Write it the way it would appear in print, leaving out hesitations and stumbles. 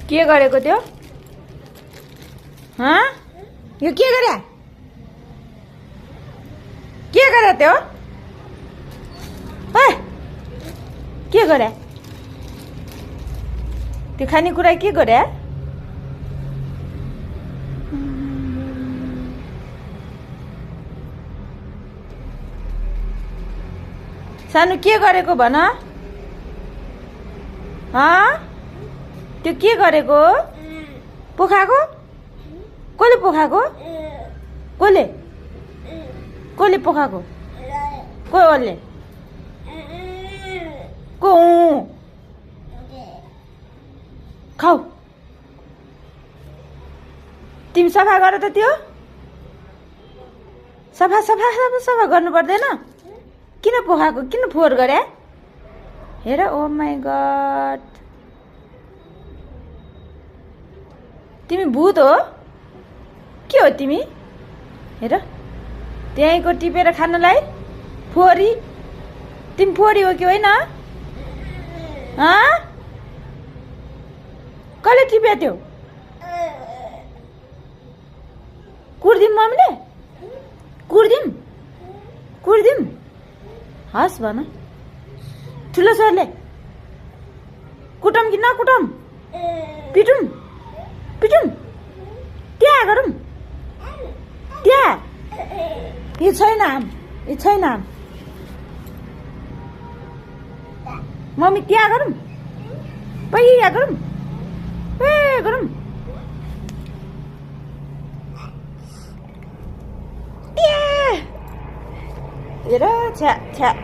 के गरेको त्यो? हँ? यो के गरे? के गरे त्यो? ओए! के गरे? त्यो खानेकुरा के गरे? सानो के गरेको भन? हँ? त्यो के गरेको? पोखाएको? कसले पोखाएको? कसले? कसले पोखाएको? कसले? को? खाऊ। तिमी सफा गर त त्यो। सफा सफा सफा सफा गर्नु पर्दैन? किन पोखाएको? किन फोहोर गरे? हेर, ओ माई गड, तिमी भूत हो? के हो तिमी? हेर, त्यहीँको टिपेर खानलाई फोहोरी। तिमी फोहोरी हो कि होइन? कसले टिप्यो त्यो? कुर्दिम मम्मीले? कुर्दिम हस् भन। ठुलो सरले कुटौँ कि नकुटौँ? पिटौँ त्यहाँ गरौँ। त्यहाँ यो छैन आम, मम्मी त्यहाँ गरौँ, पहिया गरौँ, गरौँ। हेर, छ्या छ्या।